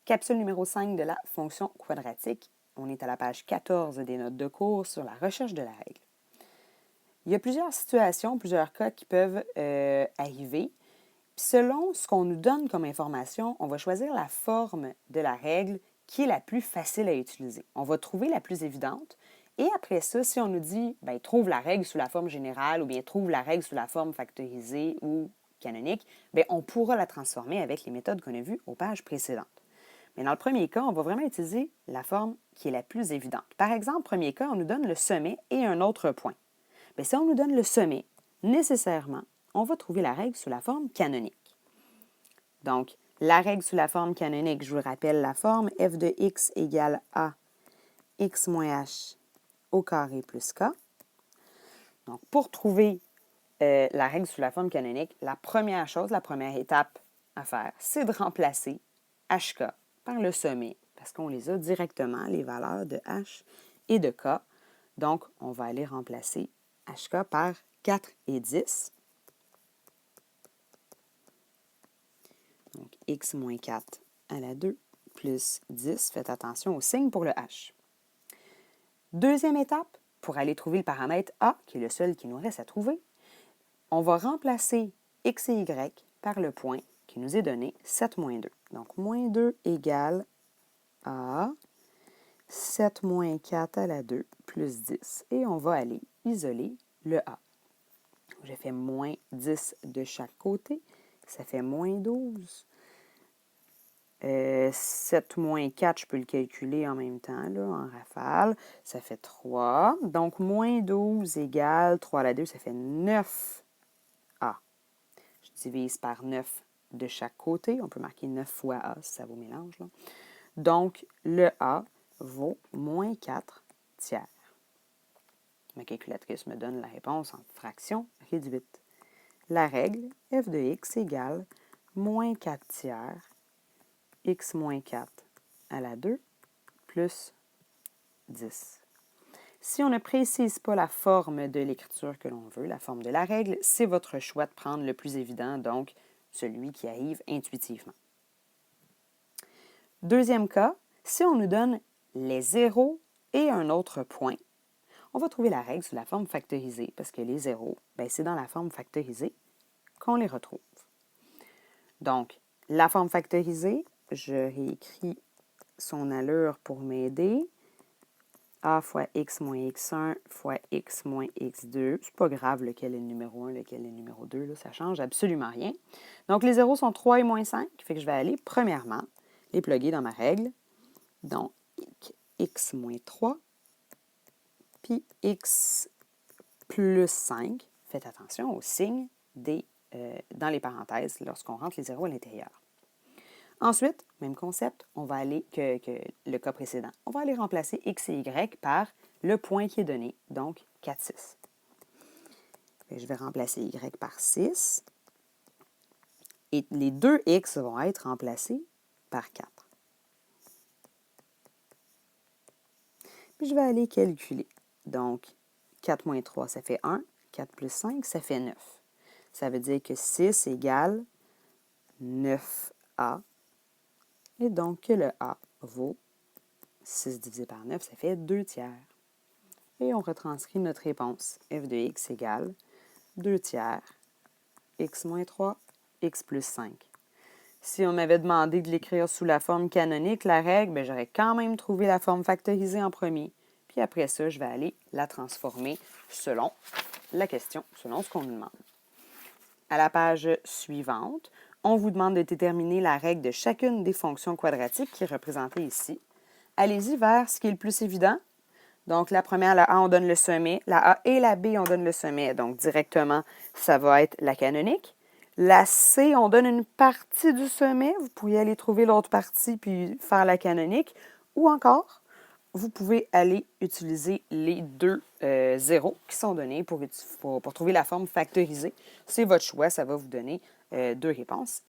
Capsule numéro 5 de la fonction quadratique. On est à la page 14 des notes de cours sur la recherche de la règle. Il y a plusieurs situations, plusieurs cas qui peuvent arriver. Selon ce qu'on nous donne comme information, on va choisir la forme de la règle qui est la plus facile à utiliser. On va trouver la plus évidente. Et après ça, si on nous dit « trouve la règle sous la forme générale » ou bien « trouve la règle sous la forme factorisée ou canonique », on pourra la transformer avec les méthodes qu'on a vues aux pages précédentes. Mais dans le premier cas, on va vraiment utiliser la forme qui est la plus évidente. Par exemple, premier cas, on nous donne le sommet et un autre point. Si on nous donne le sommet, nécessairement, on va trouver la règle sous la forme canonique. Donc, la règle sous la forme canonique, je vous rappelle la forme f de x égale a x moins h au carré plus k. Donc, pour trouver la règle sous la forme canonique, la première chose, la première étape à faire, c'est de remplacer hk par le sommet, parce qu'on les a directement, les valeurs de h et de k. Donc, on va aller remplacer hk par 4 et 10. Donc, x moins 4 à la 2 plus 10. Faites attention au signe pour le h. Deuxième étape, pour aller trouver le paramètre a, qui est le seul qui nous reste à trouver, on va remplacer x et y par le point qui nous est donné, 7 moins 2. Donc, moins 2 égale a, 7 moins 4 à la 2 plus 10. Et on va aller isoler le a. J'ai fait moins 10 de chaque côté. Ça fait moins 12. 7 moins 4, je peux le calculer en même temps, là, en rafale. Ça fait 3. Donc, moins 12 égale 3 à la 2, ça fait 9 a. Je divise par 9 de chaque côté. On peut marquer 9 fois a si ça vous mélange, là. Donc, le a vaut moins 4 tiers. Ma calculatrice me donne la réponse en fraction réduite. La règle f de x égale moins 4 tiers x moins 4 à la 2 plus 10. Si on ne précise pas la forme de l'écriture que l'on veut, la forme de la règle, c'est votre choix de prendre le plus évident, donc celui qui arrive intuitivement. Deuxième cas, si on nous donne les zéros et un autre point, on va trouver la règle sous la forme factorisée, parce que les zéros, c'est dans la forme factorisée qu'on les retrouve. Donc, la forme factorisée, je réécris son allure pour m'aider. A fois x moins x1 fois x moins x2. C'est pas grave lequel est le numéro 1, lequel est le numéro 2, là, ça change absolument rien. Donc, les zéros sont 3 et moins 5, fait que je vais aller, premièrement, les plugger dans ma règle. Donc, x moins 3, puis x plus 5. Faites attention au signe dans les parenthèses lorsqu'on rentre les zéros à l'intérieur. Ensuite, même concept, on va aller que le cas précédent. On va aller remplacer x et y par le point qui est donné, donc 4, 6. Je vais remplacer y par 6. Et les deux x vont être remplacés par 4. Puis je vais aller calculer. Donc, 4 moins 3, ça fait 1. 4 plus 5, ça fait 9. Ça veut dire que 6 égale 9a. Et donc, que le a vaut 6 divisé par 9, ça fait 2 tiers. Et on retranscrit notre réponse. F de x égale 2 tiers, x moins 3, x plus 5. Si on m'avait demandé de l'écrire sous la forme canonique, la règle, j'aurais quand même trouvé la forme factorisée en premier. Puis après ça, je vais aller la transformer selon la question, selon ce qu'on nous demande. À la page suivante, on vous demande de déterminer la règle de chacune des fonctions quadratiques qui est représentée ici. Allez-y vers ce qui est le plus évident. Donc, la première, la A, on donne le sommet. La A et la B, on donne le sommet. Donc, directement, ça va être la canonique. La C, on donne une partie du sommet. Vous pouvez aller trouver l'autre partie puis faire la canonique. Ou encore, vous pouvez aller utiliser les deux zéros qui sont donnés pour trouver la forme factorisée. C'est votre choix, ça va vous donner deux réponses